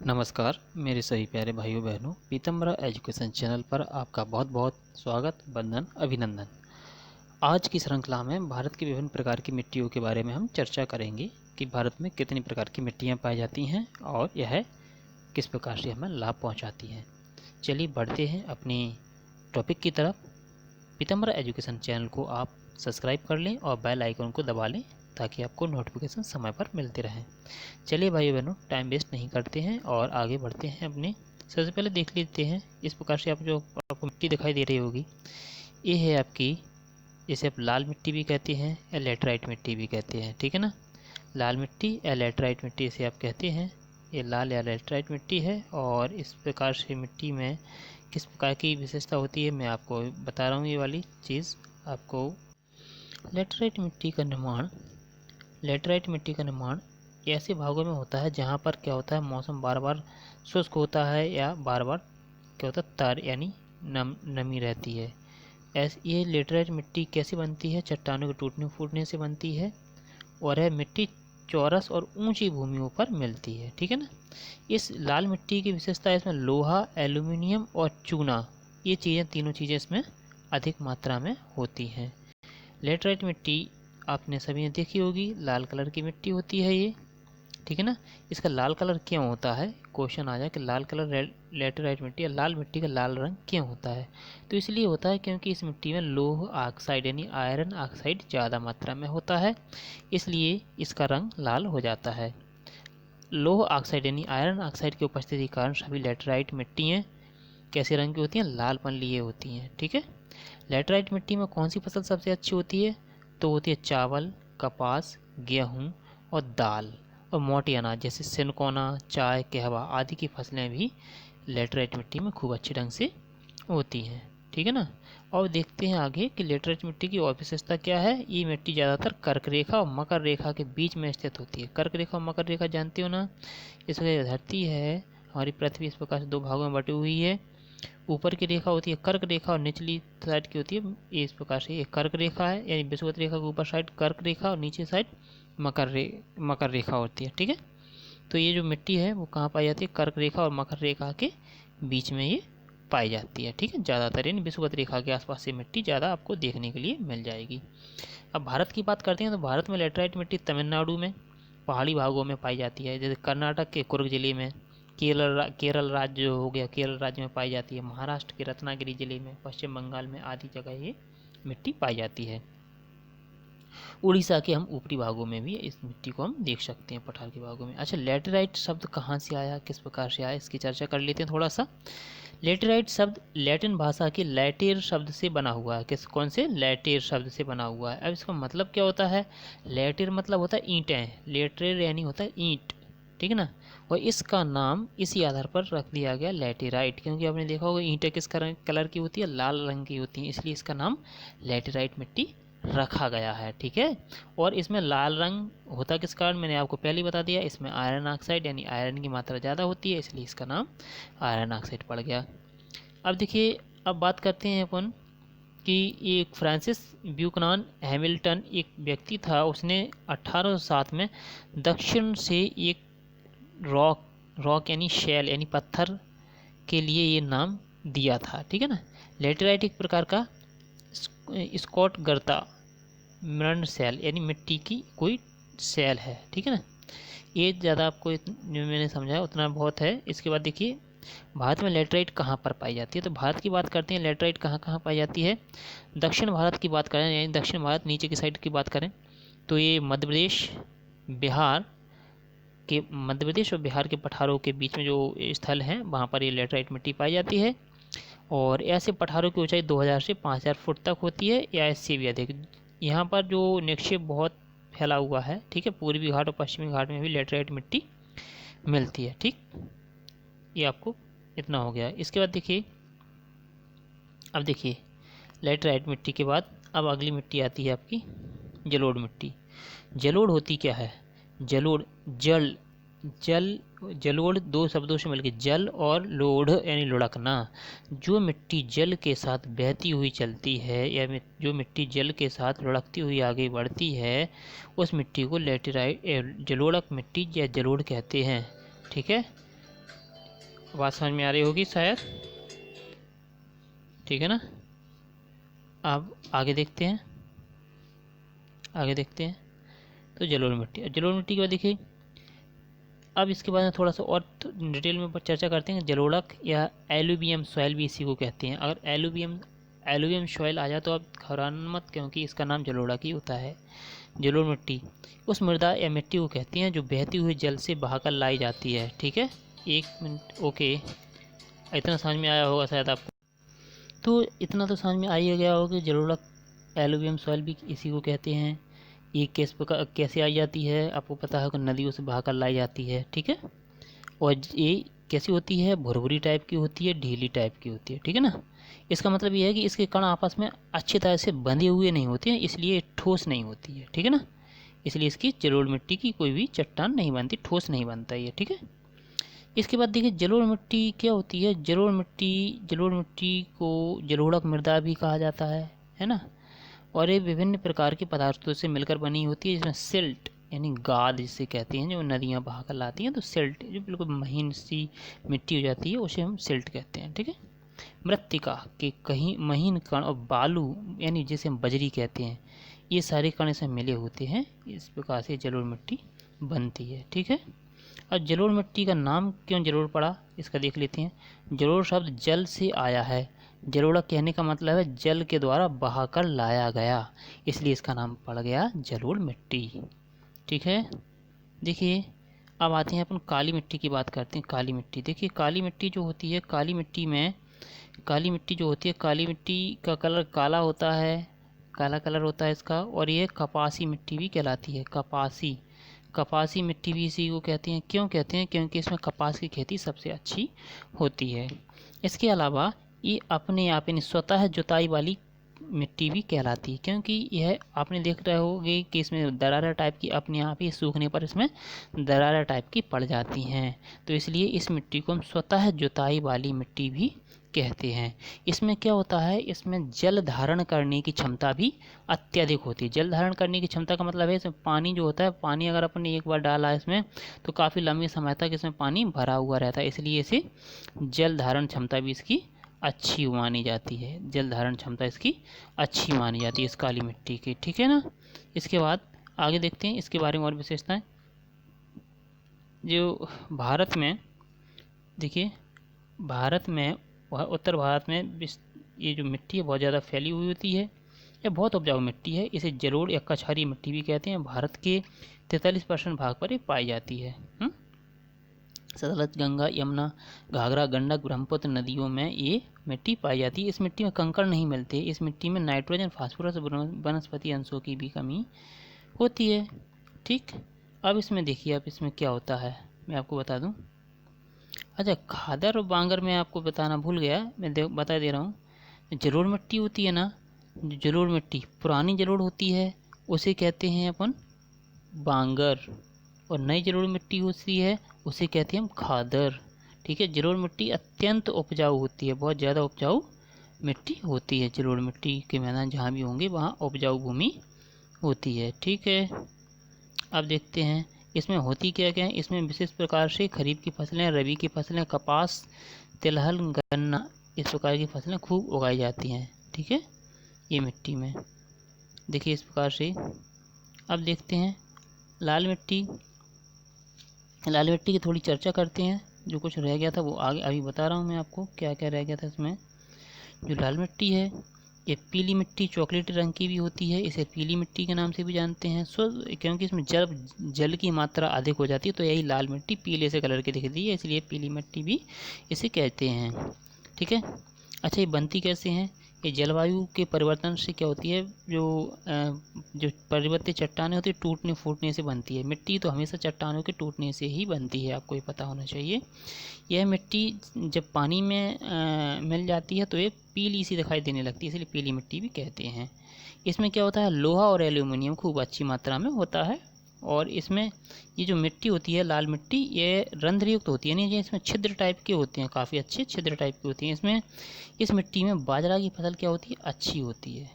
नमस्कार मेरे सभी प्यारे भाइयों बहनों, पीतम्बरा एजुकेशन चैनल पर आपका बहुत बहुत स्वागत, वंदन, अभिनंदन। आज की श्रृंखला में भारत की विभिन्न प्रकार की मिट्टियों के बारे में हम चर्चा करेंगे कि भारत में कितनी प्रकार की मिट्टियाँ पाई जाती हैं और यह किस प्रकार से हमें लाभ पहुँचाती हैं। चलिए बढ़ते हैं अपनी टॉपिक की तरफ। पीतम्बरा एजुकेशन चैनल को आप सब्सक्राइब कर लें और बेल आइकन को दबा लें ताकि आपको नोटिफिकेशन समय पर मिलते रहें। चलिए भाई बहनों, टाइम वेस्ट नहीं करते हैं और आगे बढ़ते हैं अपने। सबसे पहले देख लेते हैं इस प्रकार से आपको मिट्टी दिखाई दे रही होगी, ये है आपकी, इसे आप लाल मिट्टी भी कहते हैं या लेटराइट मिट्टी भी कहते हैं, ठीक है ना। लाल मिट्टी या लेटराइट मिट्टी इसे आप कहते हैं। ये लाल या लेटराइट मिट्टी है और इस प्रकार से मिट्टी में किस प्रकार की विशेषता होती है मैं आपको बता रहा हूँ। ये वाली चीज़ आपको लेटराइट मिट्टी का निर्माण ऐसे भागों में होता है जहाँ पर क्या होता है, मौसम बार बार शुष्क होता है या बार बार क्या होता है, तार यानी नमी रहती है। ये लेटराइट मिट्टी कैसे बनती है? चट्टानों के टूटने फूटने से बनती है और यह मिट्टी चौरस और ऊंची भूमियों पर मिलती है, ठीक है ना। इस लाल मिट्टी की विशेषता है इसमें लोहा, एल्यूमिनियम और चूना, ये चीज़ें, तीनों चीज़ें इसमें अधिक मात्रा में होती हैं। लेटराइट मिट्टी आपने सभी ने देखी होगी, लाल कलर की मिट्टी होती है ये, ठीक है ना। इसका लाल कलर क्यों होता है? क्वेश्चन आ जाए कि लाल कलर लेटराइट मिट्टी या लाल मिट्टी का लाल रंग क्यों होता है? तो इसलिए होता है क्योंकि इस मिट्टी में लोह ऑक्साइड यानी आयरन ऑक्साइड ज़्यादा मात्रा में होता है, इसलिए इसका रंग लाल हो जाता है। लोह ऑक्साइड यानी आयरन ऑक्साइड की उपस्थिति के कारण सभी लेटराइट मिट्टियाँ कैसे रंग की होती हैं? लाल पन लिए होती हैं, ठीक है। लेटराइट मिट्टी में कौन सी फसल सबसे अच्छी होती है? तो होती है चावल, कपास, गेहूँ और दाल और मोटे अनाज जैसे सिनकोना, चाय, कहवा आदि की फसलें भी लेटराइट मिट्टी में खूब अच्छे ढंग से होती हैं, ठीक है ना। और देखते हैं आगे कि लेटराइट मिट्टी की और विशेषता क्या है। ये मिट्टी ज़्यादातर कर्क रेखा और मकर रेखा के बीच में स्थित होती है। कर्क रेखा और मकर रेखा जानते हो ना। इसमें धरती है, हमारी पृथ्वी इस प्रकार से दो भागों में बटी हुई है। ऊपर की रेखा होती है कर्क रेखा और निचली साइड की होती है, ये इस प्रकार से ये कर्क रेखा है, यानी विषुवत रेखा के ऊपर साइड कर्क रेखा और नीचे साइड मकर रेखा होती है, ठीक है। तो ये जो मिट्टी है वो कहाँ पाई जाती है? कर्क रेखा और मकर रेखा के बीच में ये पाई जाती है, ठीक है। ज़्यादातर यानी विषुवत रेखा के आसपास से मिट्टी ज़्यादा आपको देखने के लिए मिल जाएगी। अब भारत की बात करते हैं तो भारत में लेटराइट मिट्टी तमिलनाडु में पहाड़ी भागों में पाई जाती है, जैसे कर्नाटक के कुर्ग जिले में, केरल राज्य हो गया, केरल राज्य में पाई जाती है, महाराष्ट्र के रत्नागिरी जिले में, पश्चिम बंगाल में आदि जगह ये मिट्टी पाई जाती है। उड़ीसा के हम ऊपरी भागों में भी इस मिट्टी को हम देख सकते हैं, पठार के भागों में। अच्छा, लेटराइट शब्द कहाँ से आया, किस प्रकार से आया, इसकी चर्चा कर लेते हैं थोड़ा सा। लेटराइट शब्द लैटिन भाषा के लैटेर शब्द से बना हुआ है। कौन से? लैटेर शब्द से बना हुआ है। अब इसका मतलब क्या होता है? लैटेर मतलब होता है ईंटें, लेटरेर यानी होता है ईंट, ठीक है ना। और इसका नाम इसी आधार पर रख दिया गया लेटेराइट, क्योंकि आपने देखा होगा ईंटें किस कलर की होती है? लाल रंग की होती हैं, इसलिए इसका नाम लेटेराइट मिट्टी रखा गया है, ठीक है। और इसमें लाल रंग होता किस कारण, मैंने आपको पहले ही बता दिया, इसमें आयरन ऑक्साइड यानी आयरन की मात्रा ज़्यादा होती है, इसलिए इसका नाम आयरन ऑक्साइड पड़ गया। अब देखिए, अब बात करते हैं अपन कि एक फ्रांसिस ब्यूकनन हैमिल्टन एक व्यक्ति था, उसने 1807 में दक्षिण से एक रॉक यानी शैल यानी पत्थर के लिए ये नाम दिया था, ठीक है ना। लेटेराइट एक प्रकार का स्कॉट गर्ता मृण सेल यानी मिट्टी की कोई सेल है, ठीक है ना। ये ज़्यादा आपको जो मैंने समझाया उतना बहुत है। इसके बाद देखिए, भारत में लेटराइट कहाँ पर पाई जाती है। तो भारत की बात करते हैं, लेटराइट कहाँ कहाँ पाई जाती है। दक्षिण भारत की बात करें, यानी दक्षिण भारत नीचे की साइड की बात करें तो ये मध्य प्रदेश और बिहार के पठारों के बीच में जो स्थल हैं वहाँ पर ये लेटराइट मिट्टी पाई जाती है। और ऐसे पठारों की ऊंचाई 2000 से 5000 फुट तक होती है या इससे भी अधिक। यहाँ पर जो निक्षेप बहुत फैला हुआ है, ठीक है, पूर्वी घाट और पश्चिमी घाट में भी लेटराइट मिट्टी मिलती है, ठीक। ये आपको इतना हो गया। इसके बाद देखिए, अब देखिए लेटराइट मिट्टी के बाद अब अगली मिट्टी आती है आपकी जलोढ़ मिट्टी। जलोढ़ होती क्या है? जलोढ़ जलोढ़ दो शब्दों से मिलकर जल और लोढ़ यानी लुढ़कना। जो मिट्टी जल के साथ बहती हुई चलती है या जो मिट्टी जल के साथ लुढ़कती हुई आगे बढ़ती है, उस मिट्टी को लेटेराइट जलोढ़क मिट्टी या जलोढ़ कहते हैं, ठीक है। बात समझ में आ रही होगी शायद, ठीक है ना। अब आगे देखते हैं, तो जलोढ़ मिट्टी, जलोढ़ मिट्टी के बाद देखिए, अब इसके बाद में थोड़ा सा और डिटेल में चर्चा करते हैं। जलोढ़क या एलुवियम सॉइल भी इसी को कहते हैं। अगर एलुवियम सॉइल आ जाए तो आप घबराना मत, क्योंकि इसका नाम जलोढ़क ही होता है। जलोढ़ मिट्टी उस मृदा या मिट्टी को कहते हैं जो बहती हुई जल से बहाकर लाई जाती है, ठीक है। 1 मिनट, ओके, इतना समझ में आया होगा शायद आपको। तो इतना तो समझ में आ ही गया होगा कि जलोढ़क एलुवियम सॉइल भी इसी को कहते हैं। ये कैसे आई जाती है, आपको पता है कि नदियों से बहाकर लाई जाती है, ठीक है। और ये कैसी होती है, भुरभुरी टाइप की होती है, ढीली टाइप की होती है, ठीक है ना। इसका मतलब ये है कि इसके कण आपस में अच्छी तरह से बंधे हुए नहीं होते हैं, इसलिए ठोस नहीं होती है, ठीक है ना। इसलिए इसकी जलोढ़ मिट्टी की कोई भी चट्टान नहीं बनती, ठोस नहीं बनता ये, ठीक है। इसके बाद देखिए जलोढ़ मिट्टी क्या होती है। जलोढ़ मिट्टी को जलोढ़क मृदा भी कहा जाता है ना। और ये विभिन्न प्रकार के पदार्थों से मिलकर बनी होती है, जिसमें सिल्ट यानी गाद जिसे कहते हैं, जो नदियाँ बहाकर लाती हैं, तो सिल्ट जो बिल्कुल महीन सी मिट्टी हो जाती है उसे हम सिल्ट कहते हैं, ठीक है। मृत्तिका के कहीं महीन कण और बालू यानी जिसे हम बजरी कहते हैं, ये सारे कण इसमें मिले होते हैं, इस प्रकार से जलोढ़ मिट्टी बनती है, ठीक है। अब जलोढ़ मिट्टी का नाम क्यों जलोढ़ पड़ा, इसका देख लेते हैं। जलोढ़ शब्द जल से आया है। जलोढ़ कहने का मतलब है जल के द्वारा बहाकर लाया गया, इसलिए इसका नाम पड़ गया जलोढ़ मिट्टी, ठीक है। देखिए अब आते हैं अपन काली मिट्टी की बात करते हैं। काली मिट्टी देखिए, काली मिट्टी जो होती है, काली मिट्टी जो होती है, काली मिट्टी का कलर काला होता है, काला कलर होता है इसका। और ये कपासी मिट्टी भी कहलाती है। कपासी मिट्टी भी इसी को कहते हैं। क्यों कहते हैं, क्योंकि इसमें कपास की खेती सबसे अच्छी होती है। इसके अलावा ये अपने आप यानी स्वतः जुताई वाली मिट्टी भी कहलाती है, क्योंकि यह आपने देख रहे होगे कि इसमें दरारें टाइप की अपने आप ही सूखने पर इसमें दरारें टाइप की पड़ जाती हैं, तो इसलिए इस मिट्टी को हम स्वतः जुताई वाली मिट्टी भी कहते हैं। इसमें क्या होता है, इसमें जल धारण करने की क्षमता भी अत्यधिक होती है। जल धारण करने की क्षमता का मतलब है इसमें पानी जो होता है, पानी अगर अपन ने एक बार डाला इसमें तो काफ़ी लंबे समय तक इसमें पानी भरा हुआ रहता है, इसलिए इसे जल धारण क्षमता भी इसकी अच्छी मानी जाती है। जल धारण क्षमता इसकी अच्छी मानी जाती है इस काली मिट्टी की, ठीक है ना। इसके बाद आगे देखते हैं इसके बारे में और विशेषताएं। जो भारत में देखिए, भारत में उत्तर भारत में ये जो मिट्टी है बहुत ज़्यादा फैली हुई होती है। यह बहुत उपजाऊ मिट्टी है। इसे जलोढ़ या कछारी मिट्टी भी कहते हैं। भारत के 43% भाग पर ये पाई जाती है। सतलज, गंगा, यमुना, घाघरा, गंडक, ब्रह्मपुत्र नदियों में ये मिट्टी पाई जाती है। इस मिट्टी में कंकड़ नहीं मिलते। इस मिट्टी में नाइट्रोजन, फास्फोरस, वनस्पति अंशों की भी कमी होती है, ठीक। अब इसमें देखिए, अब इसमें क्या होता है मैं आपको बता दूं। अच्छा, खादर और बांगर में आपको बताना भूल गया, मैं बता दे रहा हूँ। जलोढ़ मिट्टी होती है ना, जलोढ़ मिट्टी पुरानी जलोढ़ होती है, उसे कहते हैं अपन बांगर। और नई जलोढ़ मिट्टी होती है उसे कहते हैं हम खादर, ठीक है। जलोढ़ मिट्टी अत्यंत उपजाऊ होती है, बहुत ज़्यादा उपजाऊ मिट्टी होती है। जलोढ़ मिट्टी के मैदान जहाँ भी होंगे वहाँ उपजाऊ भूमि होती है, ठीक है। अब देखते हैं इसमें होती क्या क्या है। इसमें विशेष प्रकार से खरीफ की फसलें, रबी की फसलें, कपास, तिलहन, गन्ना, इस प्रकार की फसलें खूब उगाई जाती हैं, ठीक है, ये मिट्टी में। देखिए इस प्रकार से। अब देखते हैं लाल मिट्टी। लाल मिट्टी की थोड़ी चर्चा करते हैं। जो कुछ रह गया था वो आगे अभी बता रहा हूँ मैं आपको, क्या क्या रह गया था इसमें। जो लाल मिट्टी है ये पीली मिट्टी चॉकलेटी रंग की भी होती है, इसे पीली मिट्टी के नाम से भी जानते हैं। क्योंकि इसमें जल की मात्रा अधिक हो जाती है तो यही लाल मिट्टी पीले से कलर की दिखती है, इसलिए पीली मिट्टी भी इसे कहते हैं, ठीक है। अच्छा, ये बनती कैसे हैं। ये जलवायु के परिवर्तन से क्या होती है, जो परिवर्तित चट्टानें होती है टूटने फूटने से बनती है। मिट्टी तो हमेशा चट्टानों के टूटने से ही बनती है, आपको ये पता होना चाहिए। यह मिट्टी जब पानी में मिल जाती है तो ये पीली सी दिखाई देने लगती है, इसलिए पीली मिट्टी भी कहते हैं। इसमें क्या होता है, लोहा और एल्यूमिनियम खूब अच्छी मात्रा में होता है। और इसमें ये जो मिट्टी होती है लाल मिट्टी, ये रंध्रयुक्त होती है, यानी इसमें छिद्र टाइप के होते हैं, काफ़ी अच्छे छिद्र टाइप के होती हैं। इसमें इस मिट्टी में बाजरा की फसल क्या होती है, अच्छी होती है।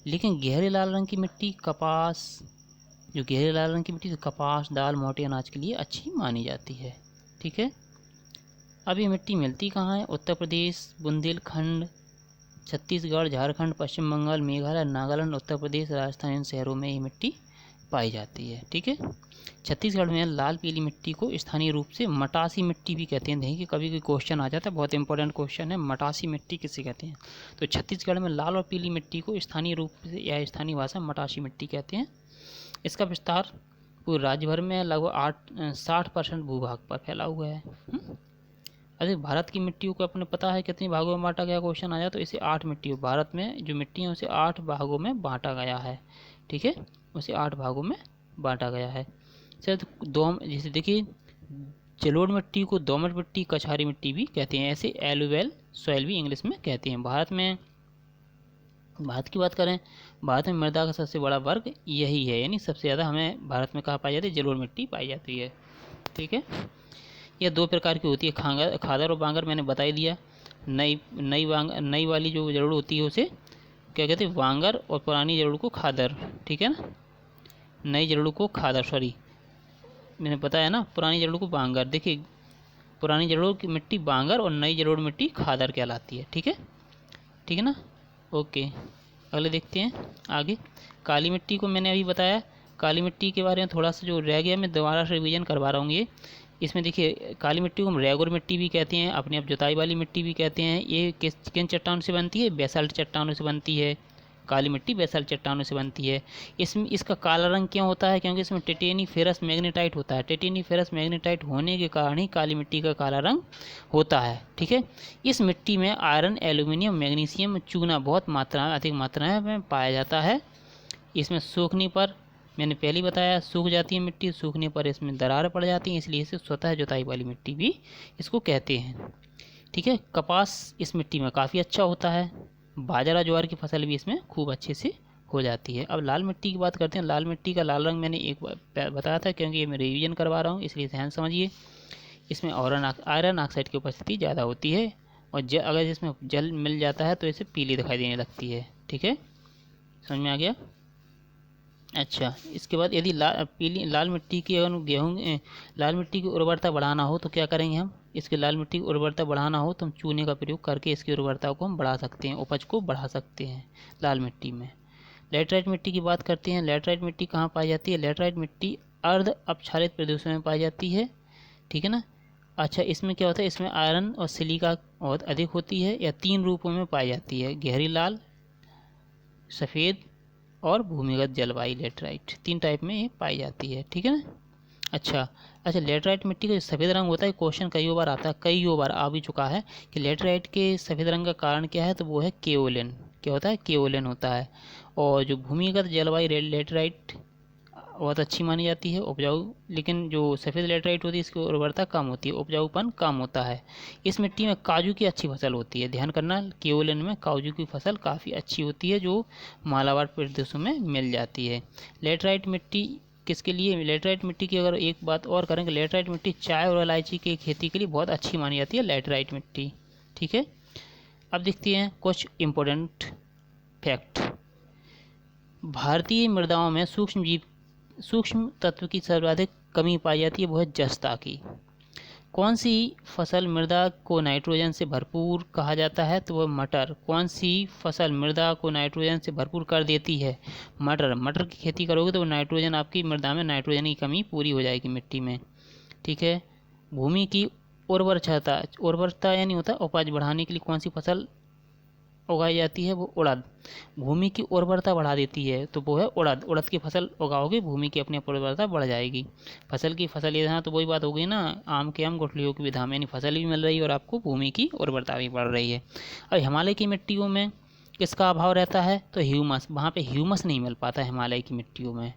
लेकिन गहरे लाल रंग की मिट्टी कपास, जो गहरे लाल रंग की मिट्टी कपास, दाल, मोटे अनाज के लिए अच्छी मानी जाती है, ठीक है। अब ये मिट्टी मिलती कहाँ है? उत्तर प्रदेश, बुंदेलखंड, छत्तीसगढ़, झारखंड, पश्चिम बंगाल, मेघालय, नागालैंड, उत्तर प्रदेश, राजस्थान, इन शहरों में ये मिट्टी पाई जाती है। ठीक है। छत्तीसगढ़ में लाल पीली मिट्टी को स्थानीय रूप से मटासी मिट्टी भी कहते हैं। देखिए कभी कोई क्वेश्चन आ जाता है, बहुत इंपॉर्टेंट क्वेश्चन है, मटासी मिट्टी किसे कहते हैं? तो छत्तीसगढ़ में लाल और पीली मिट्टी को स्थानीय रूप से या स्थानीय भाषा में मटासी मिट्टी कहते हैं। इसका विस्तार पूरे राज्य भर में लगभग 60% भूभाग पर फैला हुआ है। अरे भारत की मिट्टियों को अपने पता है कितने भागों में बांटा गया? क्वेश्चन आ जाए तो इसे 8 मिट्टियों, भारत में जो मिट्टी है उसे 8 भागों में बांटा गया है। ठीक है, उसे 8 भागों में बांटा गया है। सर जैसे देखिए जलोढ़ मिट्टी को दोमट मिट्टी, कछारी मिट्टी भी कहते हैं। ऐसे एलुवियल सॉइल भी इंग्लिश में कहते हैं। भारत की बात करें, भारत में मृदा का सबसे बड़ा वर्ग यही है, यानी सबसे ज़्यादा हमें भारत में कहाँ पाई जाती है? जलोढ़ मिट्टी पाई जाती है। ठीक है, यह 2 प्रकार की होती है, खादर और बांगर, मैंने बता ही दिया। नई वाली जो जलोढ़ होती है उसे क्या कहते हैं? वांगर, और पुरानी जलोढ़ को खादर। ठीक है ना, नई जलोढ़ को खादर, सॉरी मैंने बताया ना, पुरानी जलोढ़ को बांगर। देखिए पुरानी जलोढ़ की मिट्टी बांगर और नई जलोढ़ मिट्टी खादर कहलाती है। ठीक है ना, ओके। अगले देखते हैं आगे। काली मिट्टी को मैंने अभी बताया, काली मिट्टी के बारे में थोड़ा सा जो रह गया मैं दोबारा से रिवीजन करवा रहा हूँ। ये इसमें देखिए काली मिट्टी को हम रेगुर मिट्टी भी कहते हैं, अपने आप जुताई वाली मिट्टी भी कहते हैं। ये किन चट्टानों से बनती है? बेसाल्ट चट्टानों से बनती है। काली मिट्टी बेसाल्ट चट्टानों से बनती है। इसका काला रंग क्यों होता है? क्योंकि इसमें टिटेनी फेरस मैग्नेटाइट होता है। टिटेनी फेरस मैग्नेटाइट होने के कारण ही काली मिट्टी का काला रंग होता है। ठीक है, इस मिट्टी में आयरन, एल्यूमिनियम, मैग्नीशियम, चूना बहुत अधिक मात्रा में पाया जाता है। इसमें सूखने पर, मैंने पहले बताया, सूख जाती है मिट्टी, सूखने पर इसमें दरार पड़ जाती है, इसलिए इसे स्वतः जुताई वाली मिट्टी भी इसको कहते हैं। ठीक है, कपास इस मिट्टी में काफ़ी अच्छा होता है। बाजरा, ज्वार की फसल भी इसमें खूब अच्छे से हो जाती है। अब लाल मिट्टी की बात करते हैं। लाल मिट्टी का लाल रंग मैंने एक बार बताया था, क्योंकि ये मैं रिवीजन करवा रहा हूँ, इसलिए ध्यान समझिए। इसमें आयरन ऑक्साइड की उपस्थिति ज़्यादा होती है, और अगर इसमें जल मिल जाता है तो इसे पीली दिखाई देने लगती है। ठीक है, समझ में आ गया? अच्छा, इसके बाद यदि लाल मिट्टी की अगर लाल मिट्टी की उर्वरता बढ़ाना हो तो क्या करेंगे हम? इसके लाल मिट्टी की उर्वरता बढ़ाना हो तो हम चूने का प्रयोग करके इसकी उर्वरता को हम बढ़ा सकते हैं, उपज को बढ़ा सकते हैं लाल मिट्टी में। लैटराइट मिट्टी की बात करते हैं। लैटराइट मिट्टी कहाँ पाई जाती है? लैटराइट मिट्टी अर्ध अपक्षारित प्रदेशों में पाई जाती है। ठीक है ना। अच्छा, इसमें क्या होता है? इसमें आयरन और सिलिका बहुत अधिक होती है, या 3 रूपों में पाई जाती है: गहरी लाल, सफ़ेद और भूमिगत जलवायु। लेटराइट 3 टाइप में ये पाई जाती है। ठीक है ना। अच्छा, लेटराइट मिट्टी का जो सफ़ेद रंग होता है, क्वेश्चन कई बार आता है, कई बार आ भी चुका है कि लेटराइट के सफ़ेद रंग का कारण क्या है? तो वो है केओलिन। क्या होता है? केओलिन होता है। और जो भूमिगत जलवायु लेटराइट बहुत अच्छी मानी जाती है, उपजाऊ, लेकिन जो सफ़ेद लेटराइट होती है इसकी उर्वरता कम होती है, उपजाऊपन कम होता है। इस मिट्टी में काजू की अच्छी फसल होती है। ध्यान करना, केओलिन में काजू की फसल काफ़ी अच्छी होती है, जो मालाबार प्रदेशों में मिल जाती है। लेटराइट मिट्टी किसके लिए? लेटराइट मिट्टी की अगर एक बात और करेंगे, लेटराइट मिट्टी चाय और इलायची की खेती के लिए बहुत अच्छी मानी जाती है लेटराइट मिट्टी। ठीक है, अब देखते हैं कुछ इम्पोर्टेंट फैक्ट। भारतीय मृदाओं में सूक्ष्म तत्व की सर्वाधिक कमी पाई जाती है, वो है जस्ता की। कौन सी फसल मृदा को नाइट्रोजन से भरपूर कहा जाता है? तो वह मटर। कौन सी फसल मृदा को नाइट्रोजन से भरपूर कर देती है? मटर। मटर की खेती करोगे तो नाइट्रोजन, आपकी मृदा में नाइट्रोजन की कमी पूरी हो जाएगी मिट्टी में। ठीक है, भूमि की उर्वरता यानी होता है उपज बढ़ाने के लिए कौन सी फसल उगाई जाती है? वो उड़द। भूमि की उर्वरता बढ़ा देती है तो वो है उड़द। उड़द की फसल उगाओगे, भूमि की अपनी उर्वरता बढ़ जाएगी। फसल ये यहाँ तो वही बात हो गई ना, आम के आम गुठलियों की विधा में, यानी फसल भी मिल रही है और आपको भूमि की उर्वरता भी बढ़ रही है। अब हिमालय की मिट्टियों में किसका अभाव रहता है? तो ह्यूमस। वहाँ पे ह्यूमस नहीं मिल पाता है हिमालय की मिट्टियों में।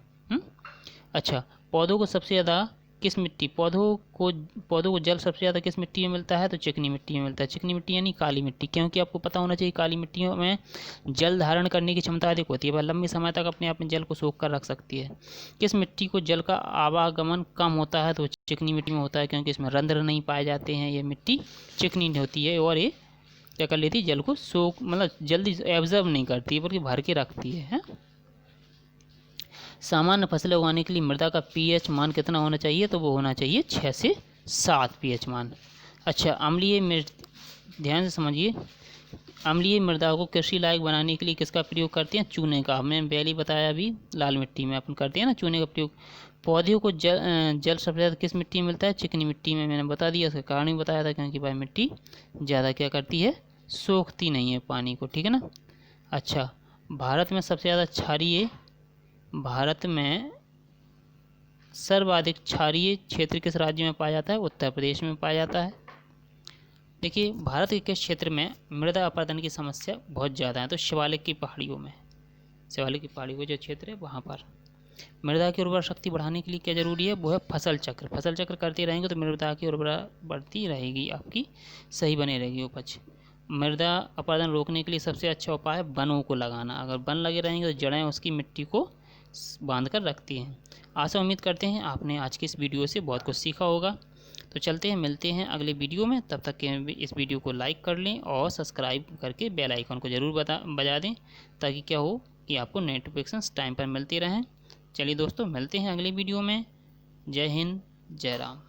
अच्छा, पौधों को सबसे ज़्यादा किस मिट्टी पौधों को जल सबसे ज़्यादा किस मिट्टी में मिलता है? तो चिकनी मिट्टी में मिलता है। चिकनी मिट्टी यानी काली मिट्टी, क्योंकि आपको पता होना चाहिए काली मिट्टियों में जल धारण करने की क्षमता अधिक होती है, वह लंबे समय तक अपने आप में जल को सोख कर रख सकती है। किस मिट्टी को जल का आवागमन कम होता है? तो चिकनी मिट्टी में होता है, क्योंकि इसमें रंध्र नहीं पाए जाते हैं। ये मिट्टी चिकनी होती है और ये क्या कर लेती है? जल को सोख, मतलब जल्दी एब्जर्व नहीं करती है, बल्कि भर के रखती है। सामान्य फसलें उगाने के लिए मृदा का पीएच मान कितना होना चाहिए? तो वो होना चाहिए 6 से 7 पीएच मान। अच्छा, अम्लीय मृदा, ध्यान से समझिए, अम्लीय मृदा को कृषि लायक बनाने के लिए किसका प्रयोग करते हैं? चूने का। हमने पहले बताया अभी, लाल मिट्टी में अपन करते हैं ना चूने का प्रयोग। पौधों को जल सबसे ज़्यादा किस मिट्टी में मिलता है? चिकनी मिट्टी में। मैंने बता दिया, इसका कारण ही बताया था, क्योंकि भाई मिट्टी ज़्यादा क्या करती है? सोखती नहीं है पानी को, ठीक है ना। अच्छा, भारत में सबसे ज़्यादा क्षारीय, भारत में सर्वाधिक क्षारीय क्षेत्र किस राज्य में पाया जाता है? उत्तर प्रदेश में पाया जाता है। देखिए, भारत के किस क्षेत्र में मृदा अपरदन की समस्या बहुत ज़्यादा है? तो शिवालिक की पहाड़ियों में, शिवालिक की पहाड़ियों का जो क्षेत्र है वहाँ पर। मृदा की उर्वरा शक्ति बढ़ाने के लिए क्या जरूरी है? वो है फसल चक्र। फसल चक्र करते रहेंगे तो मृदा की उर्वरा बढ़ती रहेगी, आपकी सही बनी रहेगी उपज। मृदा अपरदन रोकने के लिए सबसे अच्छा उपाय है वनों को लगाना। अगर वन लगे रहेंगे तो जड़ें उसकी मिट्टी को बांध कर रखती हैं। आशा उम्मीद करते हैं आपने आज की इस वीडियो से बहुत कुछ सीखा होगा। तो चलते हैं, मिलते हैं अगले वीडियो में। तब तक के इस वीडियो को लाइक कर लें और सब्सक्राइब करके बेल आइकन को ज़रूर बजा दें, ताकि क्या हो कि आपको नोटिफिकेशंस टाइम पर मिलते रहें। चलिए दोस्तों, मिलते हैं अगले वीडियो में। जय हिंद, जय राम।